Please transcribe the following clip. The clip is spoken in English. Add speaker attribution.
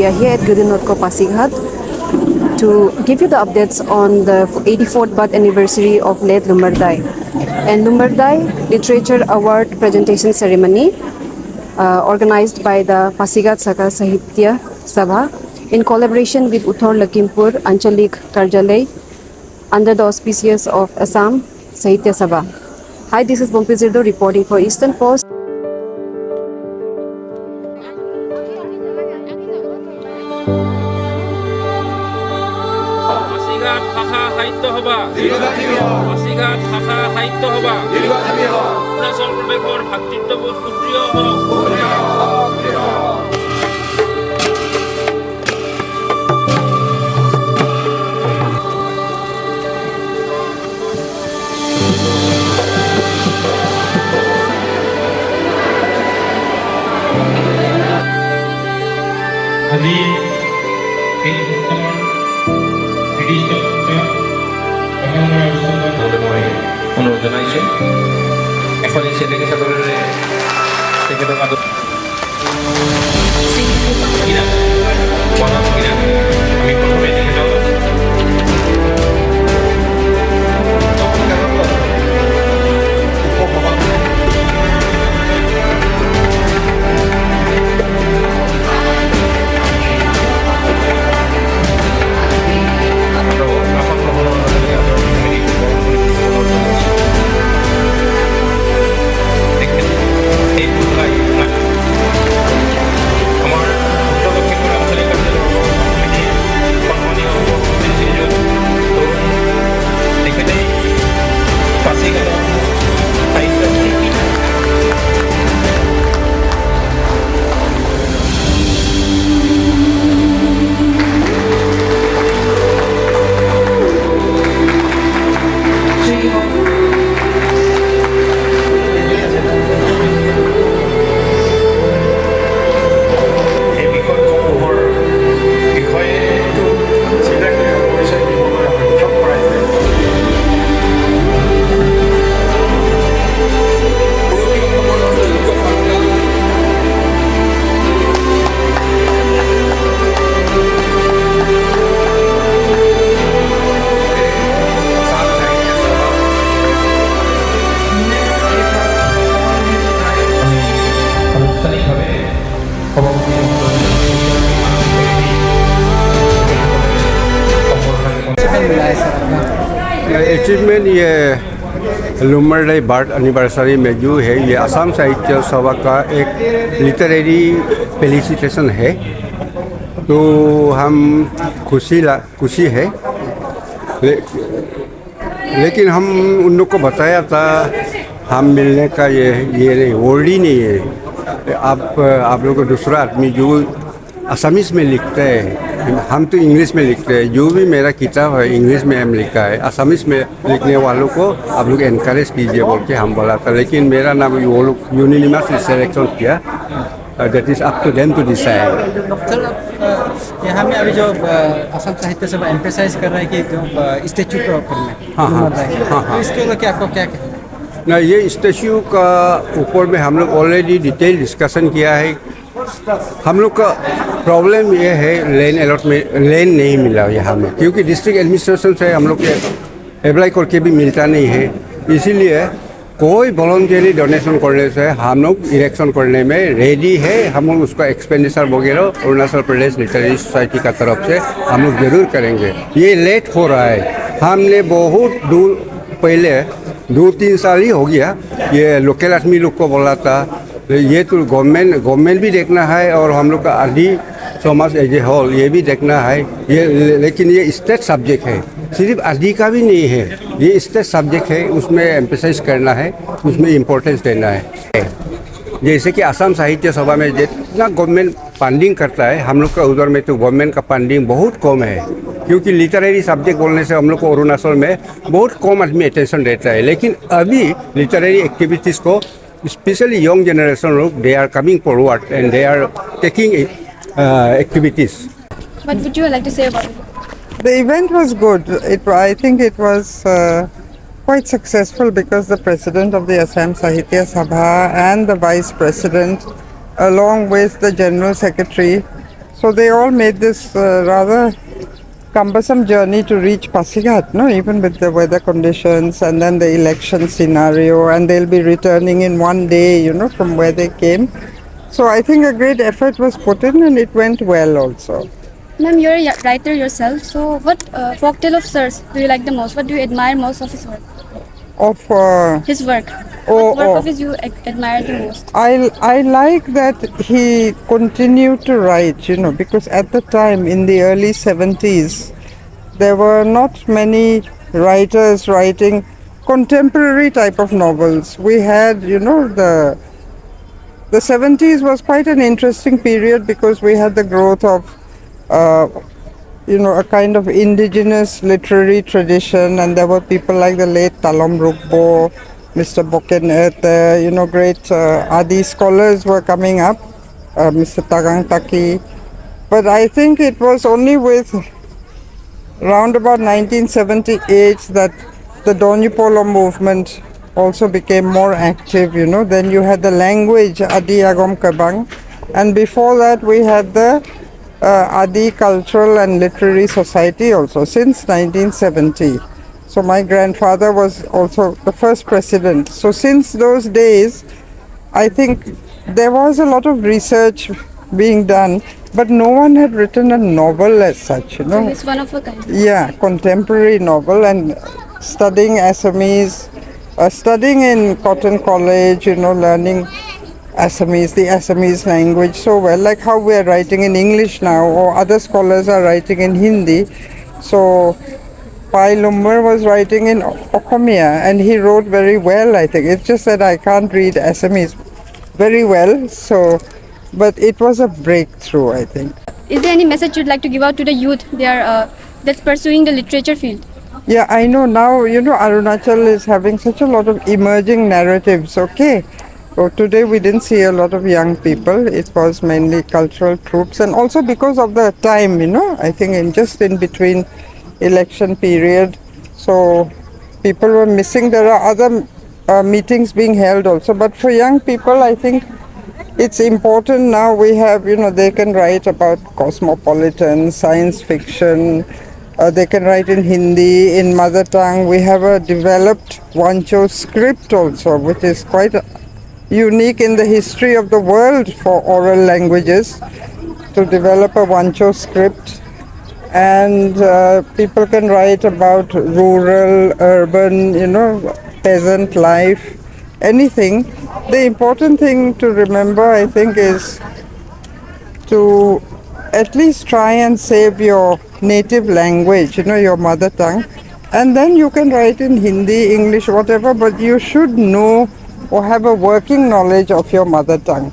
Speaker 1: We are here at Gudinotko Pasighat to give you the updates on the 84th birth anniversary of late Lumbardai and Lumbardai Literature Award presentation ceremony organized by the Pasighat Saka Sahitya Sabha in collaboration with Uthor Lakhimpur Anchalik Karjalay under the auspices of Assam Sahitya Sabha. Hi, this is Bompi Zirdo reporting for Eastern Post.
Speaker 2: Pasighat ভাষা সাহিত্য সভা পাছিঘাট ভাষা সাহিত্য সভা অৰুণাচল প্ৰদেশৰ ভাতৃত্ববোধ সুদৃঢ় হওক।
Speaker 3: আজি এই অনুষ্ঠানৰ মই অনুৰোধ জনাইছোঁ এখন চেলেকে চাদৰেৰে তেখেতক আমি প্ৰথমে তেখেতক
Speaker 4: अचीवमेंट ये लुम्बरदाई बर्थ एनिवर्सरी में जो है ये असम साहित्य सभा का एक लिटरेरी फेलिसिटेशन है, तो हम खुशी है। लेकिन हम उन लोग को बताया था हम मिलने का ये नहीं, वर्ड ही नहीं है। आप लोग को दूसरा आदमी जो असमीज में लिखते हैं, हम तो इंग्लिश में लिखते हैं। जो भी मेरा किताब है इंग्लिश में हम लिखा है, असमीज में लिखने वालों को आप लोग एनकरेज कीजिए बोल के हम बोला था। लेकिन मेरा नाम वो लोग यूनिनिमसली सिलेक्शन किया, that is up to them to decide.
Speaker 5: Sir, यहाँ में अभी जो असम साहित्य सभा एम्फेसाइज कर रहा है कि जो स्टैच्यू को करना है,
Speaker 4: हाँ,
Speaker 5: इसके लिए आपको क्या कहना है?
Speaker 4: ना, ये स्टैच्यू का ऊपर में हम लोग ऑलरेडी डिटेल डिस्कशन किया है। हम लोग का प्रॉब्लम ये है लैंड अलॉटमेंट, लैंड नहीं मिला यहाँ में, क्योंकि डिस्ट्रिक्ट एडमिनिस्ट्रेशन से हम लोग अप्लाई करके भी मिलता नहीं है। इसीलिए कोई वॉलंटियरली डोनेशन करने से हम लोग इलेक्शन करने में रेडी है। हम लोग उसका एक्सपेंडिचर वगैरह अरुणाचल प्रदेश लिटरेरी सोसाइटी का तरफ से हम लोग जरूर करेंगे। ये लेट हो रहा है, हमने बहुत दूर पहले 2-3 साल ही हो गया ये लोकल आदमी लोग को बोला था। ये तो गवर्नमेंट भी देखना है और हम लोग का आदि समाज एज ए होल ये भी देखना है ये। लेकिन ये स्टेट सब्जेक्ट है, सिर्फ आदि का भी नहीं है, ये स्टेट सब्जेक्ट है, उसमें एम्फेसाइज करना है, उसमें इम्पोर्टेंस देना है। जैसे कि असम साहित्य सभा में जितना गवर्नमेंट फंडिंग करता है, हम लोग का उधर में तो गवर्नमेंट का फंडिंग बहुत कम है, क्योंकि लिटरेरी सब्जेक्ट बोलने से हम लोग को अरुणाचल में बहुत कम आदमी अटेंशन देता है। लेकिन अभी लिटरेरी एक्टिविटीज़ को especially young generation look, they are coming forward and they are taking activities.
Speaker 6: What would you like to say about it?
Speaker 7: The event was good. I think it was quite successful because the president of the Assam Sahitya Sabha and the vice president, along with the general secretary, So they all made this rather cumbersome journey to reach Pasighat, no, even with the weather conditions and then the election scenario, and they'll be returning in one day, from where they came. So I think a great effort was put in and it went well also.
Speaker 6: Ma'am, you're a writer yourself, so what folktale of Sirs do you like the most? What do you admire most of his work?
Speaker 7: Of
Speaker 6: His work.
Speaker 7: Oh,
Speaker 6: What work
Speaker 7: oh.
Speaker 6: of his you admire the most?
Speaker 7: I like that he continued to write, because at the time in the early 70s, there were not many writers writing contemporary type of novels. We had, the 70s was quite an interesting period because we had the growth of, a kind of indigenous literary tradition, and there were people like the late Talam Rukbo, Mr. Boken Erte, great Adi scholars were coming up, Mr. Tagang Taki. But I think it was only with round about 1978 that the Donipolo movement also became more active, Then you had the language Adi Agom Kabang, and before that we had the Adi Cultural and Literary Society also since 1970. So my grandfather was also the first president. So since those days, I think there was a lot of research being done, but no one had written a novel as such,
Speaker 6: So he's one of a kind.
Speaker 7: Yeah, contemporary novel, and studying Assamese, studying in Cotton College, learning Assamese, the Assamese language so well, like how we are writing in English now, or other scholars are writing in Hindi. So Pai Lumbar was writing in Okomia, and he wrote very well, I think. It's just that I can't read Assamese very well, but it was a breakthrough, I think.
Speaker 6: Is there any message you'd like to give out to the youth that's pursuing the literature field?
Speaker 7: Yeah, I know now, Arunachal is having such a lot of emerging narratives, okay? So today we didn't see a lot of young people. It was mainly cultural troops, and also because of the time, I think just in between election period, so people were missing. There are other meetings being held also, but for young people, I think it's important now. We have, they can write about cosmopolitan, science fiction, they can write in Hindi, in mother tongue. We have a developed Wancho script also, which is quite unique in the history of the world for oral languages, to develop a Wancho script. And people can write about rural, urban, peasant life, anything. The important thing to remember, I think, is to at least try and save your native language, your mother tongue. And then you can write in Hindi, English, whatever, but you should know or have a working knowledge of your mother tongue.